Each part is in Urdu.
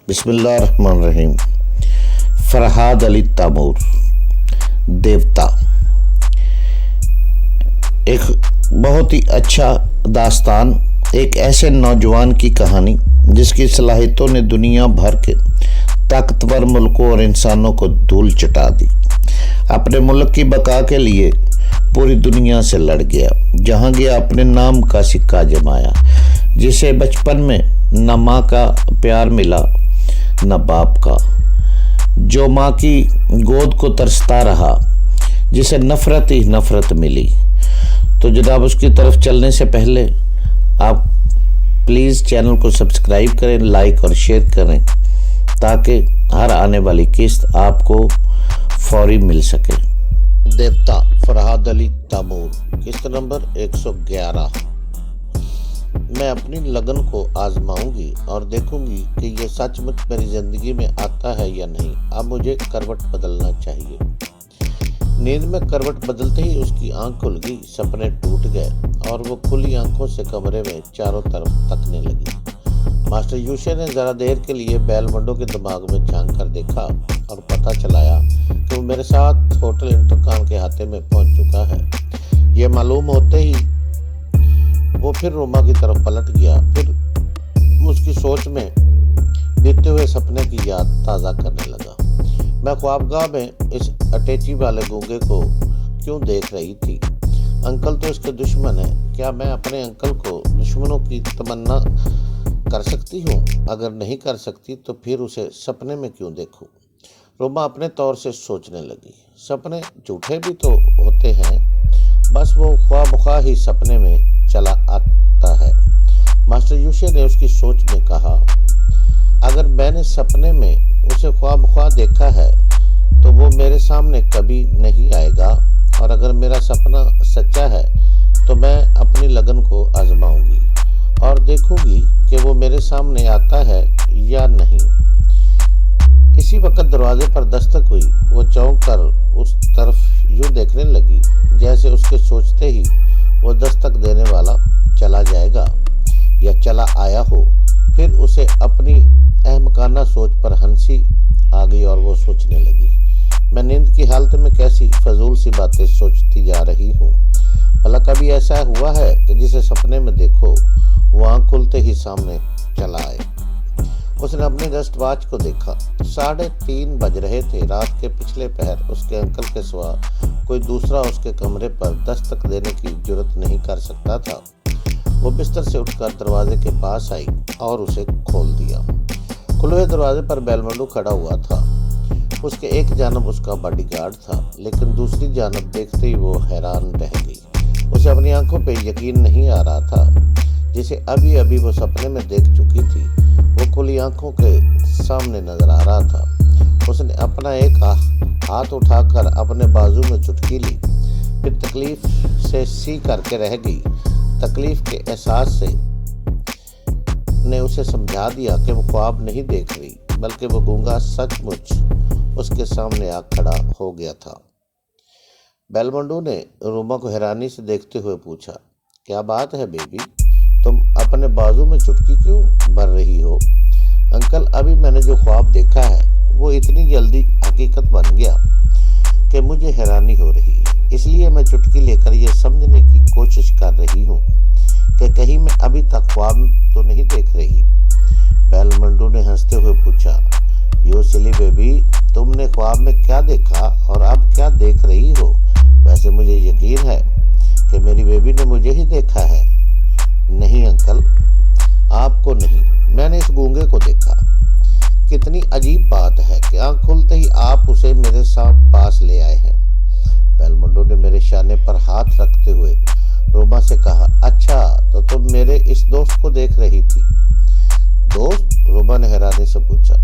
بسم اللہ الرحمن الرحیم۔ فرحاد علی تیمور، دیوتا، ایک بہت ہی اچھا داستان، ایک ایسے نوجوان کی کہانی جس کی صلاحیتوں نے دنیا بھر کے طاقتور ملکوں اور انسانوں کو دھول چٹا دی۔ اپنے ملک کی بقا کے لیے پوری دنیا سے لڑ گیا، جہاں گیا اپنے نام کا سکہ جمایا۔ جسے بچپن میں نہ ماں کا پیار ملا نہ باپ کا، جو ماں کی گود کو ترستا رہا، جسے نفرت ہی نفرت ملی۔ تو جناب اس کی طرف چلنے سے پہلے آپ پلیز چینل کو سبسکرائب کریں، لائک اور شیئر کریں تاکہ ہر آنے والی قسط آپ کو فوری مل سکے۔ دیوتا فرحاد علی تیمور، قسط نمبر 111۔ میں اپنی لگن کو آزماؤں گی اور دیکھوں گی کہ یہ سچ مچ میری زندگی میں آتا ہے یا نہیں۔ اب مجھے کروٹ بدلنا چاہیے۔ نیند میں کروٹ بدلتے ہی اس کی آنکھ کھل گئی، سپنے ٹوٹ گئے اور وہ کھلی آنکھوں سے کمرے میں چاروں طرف تکنے لگی۔ ماسٹر یوشے نے ذرا دیر کے لیے بیل منڈو کے دماغ میں جھانک کر دیکھا اور پتہ چلایا کہ وہ میرے ساتھ ہوٹل انٹرکام کے احاطے میں پہنچ چکا ہے۔ یہ معلوم ہوتے ہی وہ پھر روما کی طرف پلٹ گیا، پھر اس کی سوچ میں بیتے ہوئے سپنے کی یاد تازہ کرنے لگا۔ میں خوابگاہ میں اس اٹیچی والے گونگے کو کیوں دیکھ رہی تھی؟ انکل تو اس کے دشمن ہے۔ کیا میں اپنے انکل کو دشمنوں کی تمنا کر سکتی ہوں؟ اگر نہیں کر سکتی تو پھر اسے سپنے میں کیوں دیکھوں؟ روما اپنے طور سے سوچنے لگی۔ سپنے جھوٹے بھی تو ہوتے ہیں، بس وہ خواہ بخواہ ہی سپنے میں چلا آتا ہے۔ ماسٹر یوشے نے اس کی سوچ میں کہا، اگر میں نے سپنے میں اسے خواہ بخواہ دیکھا ہے تو وہ میرے سامنے کبھی نہیں آئے گا، اور اگر میرا سپنا سچا ہے تو میں اپنی لگن کو آزماؤں گی اور دیکھوں گی کہ وہ میرے سامنے آتا ہے یا نہیں۔ اسی وقت دروازے پر دستک ہوئی۔ وہ چونک کر اس طرف یوں دیکھنے لگی جیسے اس کے سوچتے ہی وہ دستک دینے والا چلا جائے گا یا چلا آیا ہو۔ پھر اسے اپنی احمقانہ سوچ پر ہنسی آ گئی اور وہ سوچنے لگی، میں نیند کی حالت میں کیسی فضول سی باتیں سوچتی جا رہی ہوں۔ بھلا کبھی ایسا ہوا ہے کہ جسے سپنے میں دیکھو وہ آنکھ کھلتے ہی سامنے چلا آئے؟ اس نے اپنی ریسٹ واچ کو دیکھا۔ 3:30 بج رہے تھے۔ رات کے پچھلے پہر اس کے انکل کے سوا کوئی دوسرا اس کے کمرے پر دستک دینے کی جرت نہیں کر سکتا تھا۔ وہ بستر سے اٹھ کر دروازے کے پاس آئی اور اسے کھول دیا۔ کھلے ہوئے دروازے پر بیل منڈو کھڑا ہوا تھا۔ اس کے ایک جانب اس کا باڈی گارڈ تھا، لیکن دوسری جانب دیکھتے ہی وہ حیران رہ گئی۔ اسے اپنی آنکھوں پہ یقین نہیں آ رہا تھا، جسے ابھی ابھی وہ سپنے میں دیکھ چکی تھی۔ وہ کھلی آنکھوں کے سامنے نظر آ رہا تھا۔ اس نے اپنا ایک ہاتھ اٹھا کر اپنے بازو میں چٹکی لی، پھر تکلیف سے سی کر کے رہ گئی۔ تکلیف کے احساس سے نے اسے سمجھا دیا کہ وہ خواب نہیں دیکھ رہی، بلکہ وہ گونگا سچ مچ اس کے سامنے آ کھڑا ہو گیا تھا۔ بیل منڈو نے روما کو حیرانی سے دیکھتے ہوئے پوچھا، کیا بات ہے بیبی، تم اپنے بازو میں چٹکی کیوں بھر رہی ہو؟ انکل، ابھی میں نے جو خواب دیکھا ہے وہ اتنی جلدی حقیقت بن گیا کہ مجھے حیرانی ہو رہی ہے، اس لیے میں چٹکی لے کر یہ سمجھنے کی کوشش کر رہی ہوں کہ کہیں میں ابھی تک خواب تو نہیں دیکھ رہی۔ بیل منڈو نے ہنستے ہوئے پوچھا، یو سلی بیبی، تم نے خواب میں کیا دیکھا اور اب کیا دیکھ رہی ہو؟ ویسے مجھے یقین ہے کہ میری بیبی نے مجھے ہی دیکھا ہے۔ نہیں انکل، آپ کو نہیں، میں نے اس گونگے کو دیکھا۔ کتنی عجیب بات ہے کہ آنکھ کھلتے ہی آپ اسے میرے پاس لے آئے ہیں۔ بیل منڈو نے میرے شانے پر ہاتھ رکھتے ہوئے روما سے کہا، اچھا تو تم میرے اس دوست کو دیکھ رہی تھی؟ دوست؟ روما نے حیرانی سے پوچھا،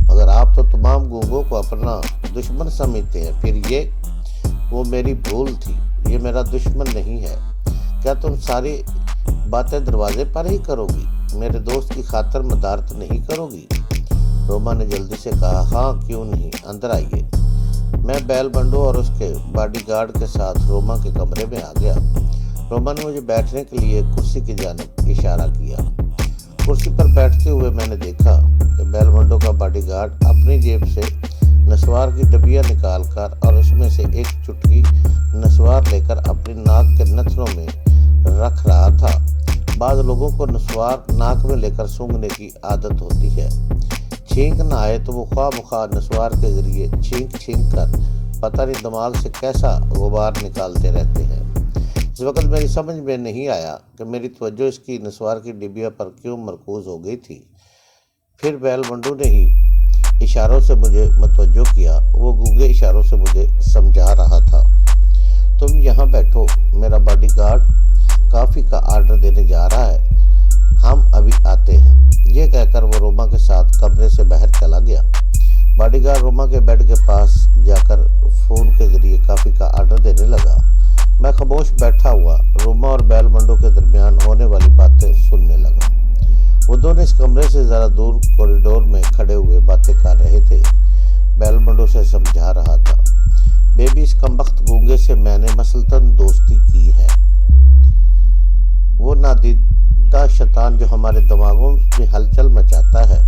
مگر آپ تو تمام گونگوں کو اپنا دشمن سمجھتے ہیں۔ پھر وہ میری بھول تھی، یہ میرا دشمن نہیں ہے۔ کیا تم ساری باتیں دروازے پر ہی کرو گی؟ میرے دوست کی خاطر مدارت نہیں کرو گی؟ روما نے جلدی سے کہا، ہاں کیوں نہیں، اندر آئیے۔ میں بیل منڈو اور اس کے باڈی گارڈ کے ساتھ روما کے کمرے میں آ گیا۔ روما نے مجھے بیٹھنے کے لیے کرسی کی جانب اشارہ کیا۔ کرسی پر بیٹھتے ہوئے میں نے دیکھا کہ بیل منڈو کا باڈی گارڈ اپنی جیب سے نسوار کی ڈبیا نکال کر اور اس میں سے ایک چٹکی نسوار لے کر اپنی ناک کے نتنوں میں رکھ رہا تھا۔ بعض لوگوں کو نسوار ناک میں لے کر سونگھنے کی عادت ہوتی ہے۔ چھینک نہ آئے تو وہ خواہ مخواہ نسوار کے ذریعے چھینک کر پتہ نہیں دماغ سے کیسا غبار نکالتے رہتے ہیں۔ اس وقت میری سمجھ میں نہیں آیا کہ میری توجہ اس کی نسوار کی ڈبیا پر کیوں مرکوز ہو گئی تھی۔ پھر بیل منڈو نے ہی اشاروں سے مجھے متوجہ کیا۔ وہ گونگے اشاروں سے مجھے سمجھا رہا تھا، تم یہاں بیٹھو، میرا باڈی گارڈ کافی کا آرڈر دینے جا رہا ہے، ہم ابھی آتے ہیں۔ یہ کہہ کر وہ روما کے ساتھ کمرے سے باہر چلا گیا۔ باڈی گارڈ روما کے بیڈ کے پاس جا کر فون کے ذریعے کافی کا آرڈر دینے لگا۔ میں خاموش بیٹھا ہوا روما اور بیل منڈو کے درمیان ہونے والی باتیں سننے لگا۔ وہ دونوں اس کمرے سے ذرا دور کوریڈور میں کھڑے ہوئے باتیں کر رہے تھے۔ بیل منڈو سے سمجھا رہا تھا، بیبی اس کمبخت گونگے سے میں نے مثلاً دوستی کی ہے۔ وہ نادیدہ شیطان جو ہمارے دماغوں میں ہلچل مچاتا ہے،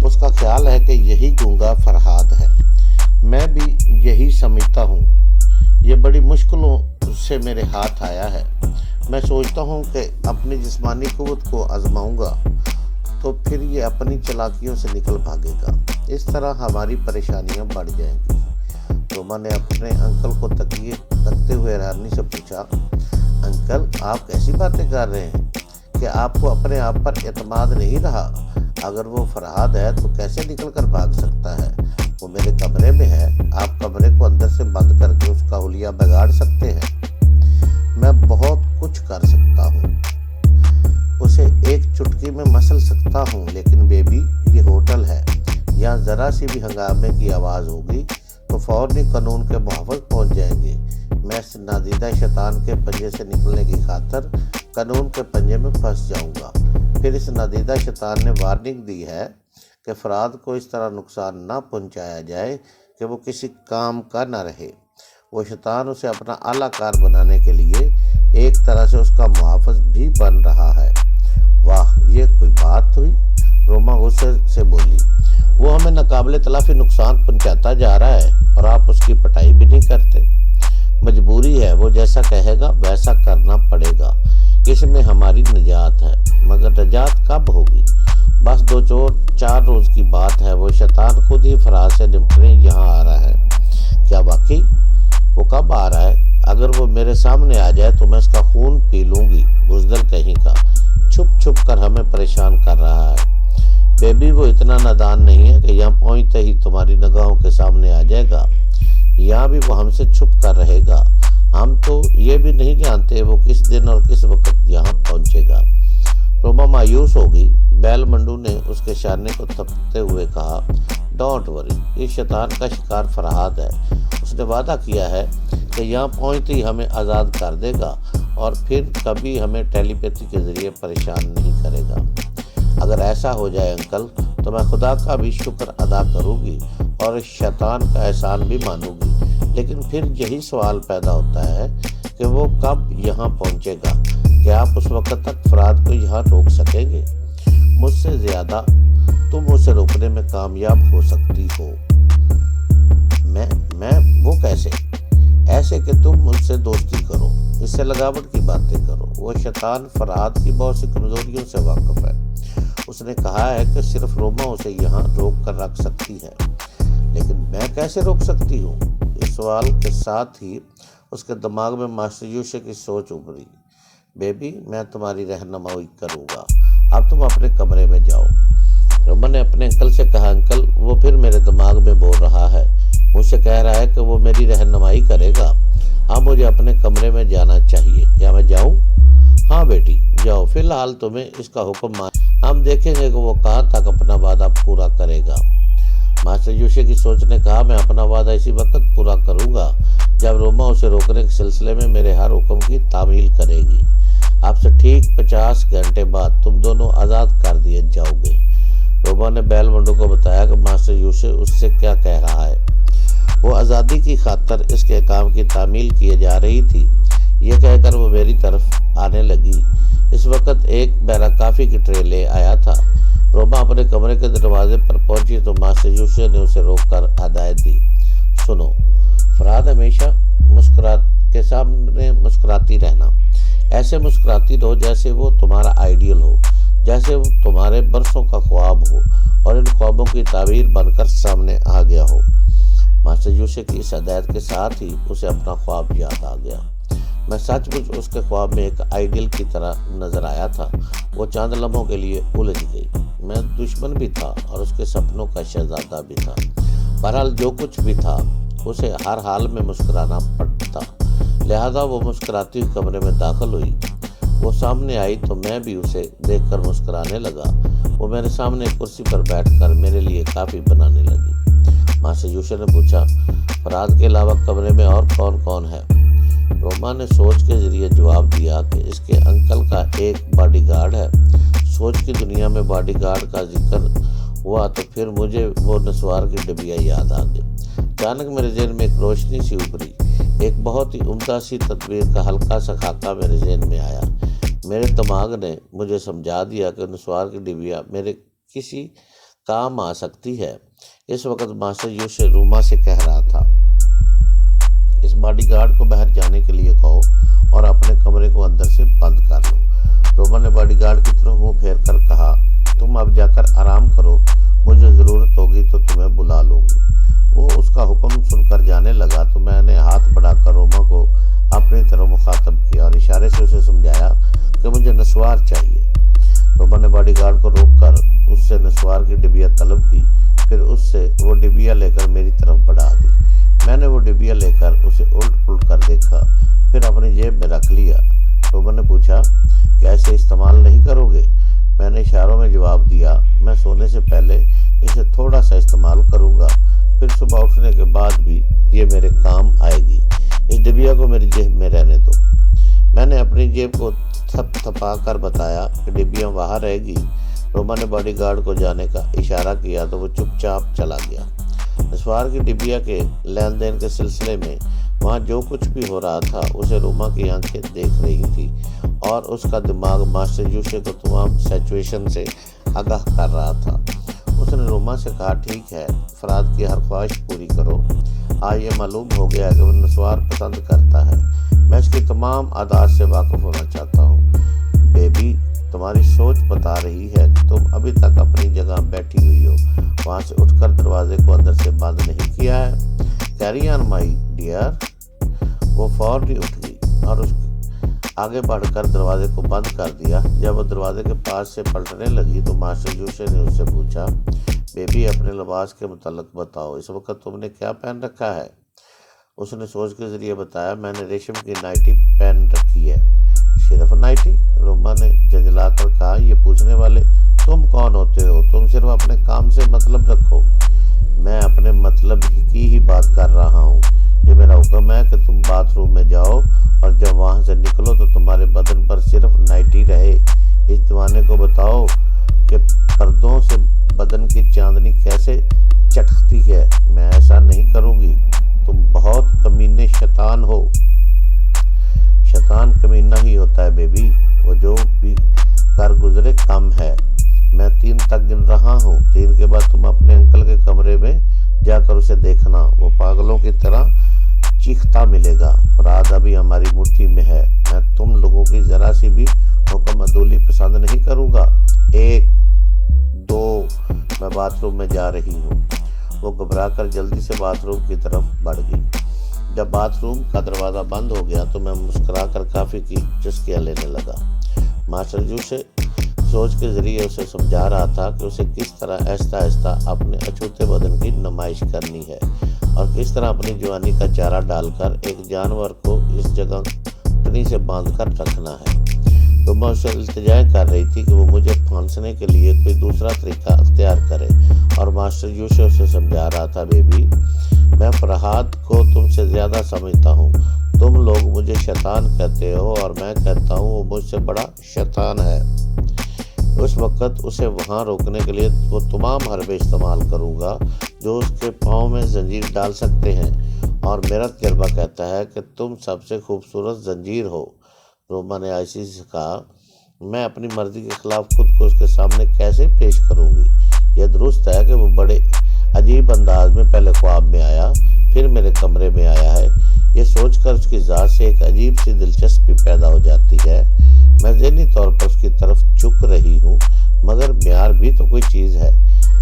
اس کا خیال ہے کہ یہی گونگا فرہاد ہے۔ میں بھی یہی سمجھتا ہوں۔ یہ بڑی مشکلوں سے میرے ہاتھ آیا ہے۔ میں سوچتا ہوں کہ اپنی جسمانی قوت کو آزماؤں گا تو پھر یہ اپنی چالاکیوں سے نکل بھاگے گا۔ اس طرح ہماری پریشانیاں بڑھ جائیں گی۔ روما نے اپنے انکل کو تکتے ہوئے حیرانی سے پوچھا، انکل آپ کیسی باتیں کر رہے ہیں کہ آپ کو اپنے آپ پر اعتماد نہیں رہا؟ اگر وہ فرہاد ہے تو کیسے نکل کر بھاگ سکتا ہے؟ وہ میرے کمرے میں ہے، آپ کمرے کو اندر سے بند کر کے اس کا حلیہ بگاڑ سکتے ہیں۔ میں بہت کچھ کر سکتا ہوں، اسے ایک چٹکی میں مسل سکتا ہوں، لیکن بیبی یہ ہوٹل ہے، یہاں ذرا سی بھی ہنگامے کی آواز ہوگی تو فوراً قانون کے محافظ پہنچ جائیں گے۔ میں اس نادیدہ شیطان کے پنجے سے نکلنے کی خاطر قانون کے پنجے میں پھنس جاؤں گا۔ پھر اس نادیدہ شیطان نے وارننگ دی ہے کہ فراد کو اس طرح نقصان نہ پہنچایا جائے کہ وہ کسی کام کا نہ رہے۔ وہ شیطان اسے اپنا اعلیٰ کار بنانے کے لیے ایک طرح سے اس کا محافظ بھی بن رہا ہے۔ واہ، یہ کوئی بات ہوئی؟ روما غصے سے بولی۔ وہ ہمیں ناقابل تلافی نقصان پہنچاتا جا رہا ہے اور آپ اس کی پٹائی بھی نہیں کرتے۔ مجبوری ہے، وہ جیسا کہے گا ویسا کرنا پڑے گا، اس میں ہماری نجات ہے۔ مگر نجات کب ہوگی؟ بس 2-4 روز کی بات ہے۔ وہ شیطان خود ہی فراد سے نمٹنے یہاں آ رہا ہے۔ کیا واقعی؟ وہ کب آ رہا ہے؟ اگر وہ میرے سامنے آ جائے تو میں اس کا خون پی لوں گی۔ بزدل کہیں کا، چھپ کر ہمیں پریشان کر رہا ہے۔ بیبی وہ اتنا نادان نہیں ہے کہ یہاں پہنچتے ہی تمہاری نگاہوں کے سامنے آ جائے گا۔ یہاں بھی وہ ہم سے چھپ کر رہے گا۔ ہم تو یہ بھی نہیں جانتے وہ کس دن اور کس وقت یہاں پہنچے گا۔ روما مایوس ہوگی۔ بیل منڈو نے اس کے شانے کو تھپتے ہوئے کہا، ڈونٹ وری، یہ شیطان کا شکار فرہاد ہے۔ اس نے وعدہ کیا ہے کہ یہاں پہنچتے ہی ہمیں آزاد کر دے گا اور پھر کبھی ہمیں ٹیلی پیتھی کے ذریعے پریشان نہیں کرے گا۔ اگر ایسا ہو جائے انکل تو میں خدا کا بھی شکر ادا کروں گی اور اس شیطان کا احسان بھی مانوں گی۔ لیکن پھر یہی سوال پیدا ہوتا ہے کہ وہ کب یہاں پہنچے گا؟ کیا آپ اس وقت تک فراد کو یہاں روک سکیں گے؟ مجھ سے زیادہ تم اسے روکنے میں کامیاب ہو سکتی ہو۔ میں وہ کیسے؟ ایسے کہ تم مجھ سے دوستی کرو، اس سے لگاوٹ کی باتیں کرو۔ وہ شیطان فراد کی بہت سی کمزوریوں سے واقف ہے۔ اس نے کہا ہے کہ صرف روما اسے یہاں روک کر رکھ سکتی ہے، لیکن میں کیسے روک سکتی ہوں؟ اس سوال کے ساتھ ہی اس کے دماغ میں ماسٹر یوشے کی سوچ ابھری۔ بیبی، میں تمہاری رہنمائی کروں گا، اب تم اپنے کمرے میں جاؤ۔ روما نے اپنے انکل سے کہا، انکل وہ پھر میرے دماغ میں بول رہا ہے، مجھ سے کہہ رہا ہے کہ وہ میری رہنمائی کرے گا۔ ہاں، مجھے اپنے کمرے میں جانا چاہیے، کیا میں جاؤں؟ ہاں بیٹی جاؤ، فی الحال تمہیں اس کا حکم ہم دیکھیں گے کہ وہ کہاں تک اپنا وعدہ پورا کرے گا۔ ماسٹر یوشے کی سوچ نے کہا، میں اپنا وعدہ اسی وقت پورا کروں گا جب روما اسے روکنے کے سلسلے میں میرے ہر حکم کی تعمیل کرے گی۔ اب سے ٹھیک 50 گھنٹے بعد تم دونوں آزاد کر دیے جاؤ گے۔ روما نے بیل منڈو کو بتایا کہ ماسٹر یوشے اس سے کیا کہہ رہا ہے۔ وہ آزادی کی خاطر اس کے کام کی تعمیل کیے جا رہی تھی۔ یہ کہہ کر وہ میری طرف آنے لگی۔ اس وقت ایک بیرا کافی کی ٹرے لے آیا تھا۔ روما اپنے کمرے کے دروازے پر پہنچی تو ماسٹر یوسف نے اسے روک کر ہدایت دی، سنو، فراد ہمیشہ کے سامنے مسکراتی رہنا، ایسے مسکراتی رہو جیسے وہ تمہارا آئیڈیل ہو، جیسے وہ تمہارے برسوں کا خواب ہو اور ان خوابوں کی تعبیر بن کر سامنے آ گیا ہو۔ ماسٹر یوسف کی اس ہدایت کے ساتھ ہی اسے اپنا خواب یاد آ گیا۔ میں سچ مچ اس کے خواب میں ایک آئیڈیل کی طرح نظر آیا تھا۔ وہ چند لمحوں کے لیے الجھ گئی۔ میں دشمن بھی تھا اور اس کے سپنوں کا شہزادہ بھی تھا۔ بہرحال جو کچھ بھی تھا اسے ہر حال میں مسکرانا پڑتا، لہذا وہ مسکراتی ہوئی کمرے میں داخل ہوئی۔ وہ سامنے آئی تو میں بھی اسے دیکھ کر مسکرانے لگا۔ وہ میرے سامنے کرسی پر بیٹھ کر میرے لیے کافی بنانے لگی۔ ماسٹر یوسف نے پوچھا، فراد کے علاوہ کمرے میں اور کون کون ہے؟ روما نے سوچ کے ذریعے جواب دیا کہ اس کے انکل کا ایک باڈی گارڈ ہے۔ سوچ کی دنیا میں باڈی گارڈ کا ذکر ہوا تو پھر مجھے وہ نسوار کی ڈبیا یاد آ گئی۔ اچانک میرے ذہن میں ایک روشنی سی ابھری، ایک بہت ہی عمدہ سی تدبیر کا ہلکا سا خاکہ میرے ذہن میں آیا۔ میرے دماغ نے مجھے سمجھا دیا کہ نسوار کی ڈبیا میرے کسی کام آ سکتی ہے۔ اس وقت ماسٹر یوسف روما سے کہہ رہا تھا، اس باڈی گارڈ کو باہر جانے کے لیے کہو اور اپنے کمرے کو اندر سے بند کر لو۔ روما نے باڈی گارڈ کی طرف منہ پھیر کر کہا، تم اب جا کر آرام کرو، مجھے ضرورت ہوگی تو تمہیں بلا لوں گی۔ وہ اس کا حکم سن کر جانے لگا تو میں نے ہاتھ بڑھا کر روما کو اپنی طرف مخاطب کیا اور اشارے سے اسے سمجھایا کہ مجھے نسوار چاہیے۔ روما نے باڈی گارڈ کو روک کر اس سے نسوار کی ڈبیا طلب کی، پھر اس سے وہ ڈبیا لے کر میری طرف بڑھا دی۔ میں نے وہ ڈبیا لے کر اسے الٹ پلٹ کر دیکھا، پھر اپنی جیب میں رکھ لیا۔ روما نے پوچھا، کیا اسے استعمال نہیں کرو گے؟ میں نے اشاروں میں جواب دیا، میں سونے سے پہلے اسے تھوڑا سا استعمال کروں گا، پھر صبح اٹھنے کے بعد بھی یہ میرے کام آئے گی۔ اس ڈبیا کو میری جیب میں رہنے دو۔ میں نے اپنی جیب کو تھپ تھپا کر بتایا کہ ڈبیا وہاں رہے گی۔ روما نے باڈی گارڈ کو جانے کا اشارہ کیا تو وہ چپ چاپ چلا گیا۔ نسوار کی ڈبیا کے لین دین کے سلسلے میں وہاں جو کچھ بھی ہو رہا تھا اسے روما کی آنکھیں دیکھ رہی تھی اور اس کا دماغ ماسٹر یوسف کو تمام سچویشن سے آگاہ کر رہا تھا۔ اس نے روما سے کہا، ٹھیک ہے، فراد کی ہر خواہش پوری کرو۔ آج یہ معلوم ہو گیا کہ وہ نسوار پسند کرتا ہے۔ میں اس کی تمام عادات سے واقف ہونا چاہتا ہوں۔ بیبی، تمہاری سوچ بتا رہی ہے کہ تم ابھی تک اپنی جگہ بیٹھی ہوئی ہو، وہاں سے اٹھ کر دروازے کو اندر سے بند نہیں کیا ہے۔ Carry on my dear. وہ فوراً اٹھ گئی اور اس آگے بڑھ کر دروازے کو بند کر دیا۔ جب وہ دروازے کے پاس سے پلٹنے لگی تو ماسٹر یوسف نے اس سے پوچھا، بیبی اپنے لباس کے متعلق بتاؤ، اس وقت تم نے کیا پہن رکھا ہے؟ اس نے سوچ کے ذریعے بتایا، میں نے ریشم کی نائٹی پہن رکھی ہے۔ صرف نائٹی؟ روما نے جھنجھلا کر کہا، یہ پوچھنے والے تم کون ہوتے ہو؟ تم صرف اپنے کام سے مطلب رکھو۔ میں اپنے مطلب کی ہی بات کر رہا ہوں۔ یہ میرا حکم ہے کہ تم باتھ روم میں جاؤ اور جب وہاں سے نکلو تو تمہارے بدن پر صرف نائٹی رہے۔ اس دیوانے کو بتاؤ کہ پردوں سے بدن کی چاندنی کیسے چٹکتی ہے۔ میں ایسا نہیں کروں گی۔ تم بہت کمینے شیطان ہو۔ شیطان کمینہ ہی ہوتا ہے بیبی، وہ جو بھی کر گزرے کم ہے۔ میں 3 تک گن رہا ہوں، 3 کے بعد تم اپنے انکل کے کمرے میں جا کر اسے دیکھنا، وہ پاگلوں کی طرح چیختا ملے گا۔ فراد ابھی ہماری مٹھی میں ہے۔ میں تم لوگوں کی ذرا سی بھی حکم عدولی پسند نہیں کروں گا۔ 1 2 میں باتھ روم میں جا رہی ہوں۔ وہ گھبرا کر جلدی سے باتھ روم کی طرف بڑھ گئی۔ جب باتھ روم کا دروازہ بند ہو گیا تو میں مسکرا کر کافی کی چسکیاں لینے لگا۔ ماسٹر یوسف سوچ کے ذریعے اسے سمجھا رہا تھا کہ اسے کس طرح آہستہ آہستہ اپنے اچھوتے بدن کی نمائش کرنی ہے اور کس طرح اپنی جوانی کا چارہ ڈال کر ایک جانور کو اس جگہ ٹنی سے باندھ کر رکھنا ہے۔ تو میں اسے التجائیں کر رہی تھی کہ وہ مجھے پھانسنے کے لیے کوئی دوسرا طریقہ اختیار کرے اور ماسٹر یوسف اسے سمجھا رہا تھا، بیبی، میں فرحاد کو تم سے زیادہ سمجھتا ہوں۔ تم لوگ مجھے شیطان کہتے ہو اور میں کہتا ہوں وہ مجھ سے بڑا شیطان ہے۔ اس وقت اسے وہاں روکنے کے لیے وہ تمام حربے استعمال کروں گا جو اس کے پاؤں میں زنجیر ڈال سکتے ہیں، اور میرا تجربہ کہتا ہے کہ تم سب سے خوبصورت زنجیر ہو۔ روما نے آہستگی سے کہا، میں اپنی مرضی کے خلاف خود کو اس کے سامنے کیسے پیش کروں گی؟ یہ درست ہے کہ وہ بڑے عجیب انداز میں پہلے خواب میں آیا، پھر میرے کمرے میں آیا ہے۔ یہ سوچ کر اس کی ذات سے ایک عجیب سی دلچسپی پیدا ہو جاتی ہے۔ میں ذہنی طور پر اس کی طرف جھک رہی ہوں، مگر معیار بھی تو کوئی چیز ہے۔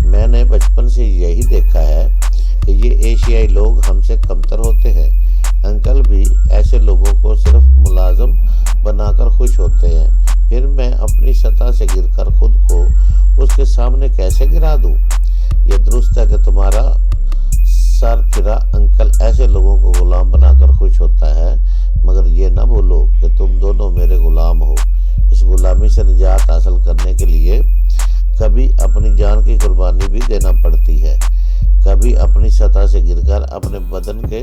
میں نے بچپن سے یہی دیکھا ہے کہ یہ ایشیائی لوگ ہم سے کمتر ہوتے ہیں۔ انکل بھی ایسے لوگوں کو صرف ملازم بنا کر خوش ہوتے ہیں، پھر میں اپنی سطح سے گر کر خود کو اس کے سامنے کیسے گرا دوں؟ یہ درست ہے کہ تمہارا سر پھرا انکل ایسے لوگوں کو غلام بنا کر خوش ہوتا ہے، مگر یہ نہ بولو کہ تم دونوں میرے غلام ہو۔ اس غلامی سے نجات حاصل کرنے کے لیے کبھی اپنی جان کی قربانی بھی دینا پڑتی ہے، کبھی اپنی سطح سے گر کر اپنے بدن کے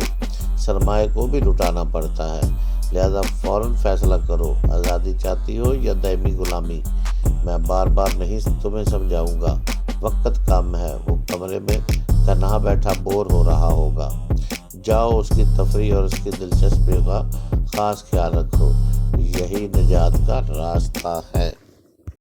سرمایہ کو بھی لٹانا پڑتا ہے۔ لہذا فوراً فیصلہ کرو، آزادی چاہتی ہو یا دائمی غلامی؟ میں بار بار نہیں تمہیں سمجھاؤں گا، وقت کم ہے۔ وہ کمرے میں تنہا بیٹھا بور ہو رہا ہوگا۔ جاؤ اس کی تفریح اور اس کی دلچسپیوں کا خاص خیال رکھو، یہی نجات کا راستہ ہے۔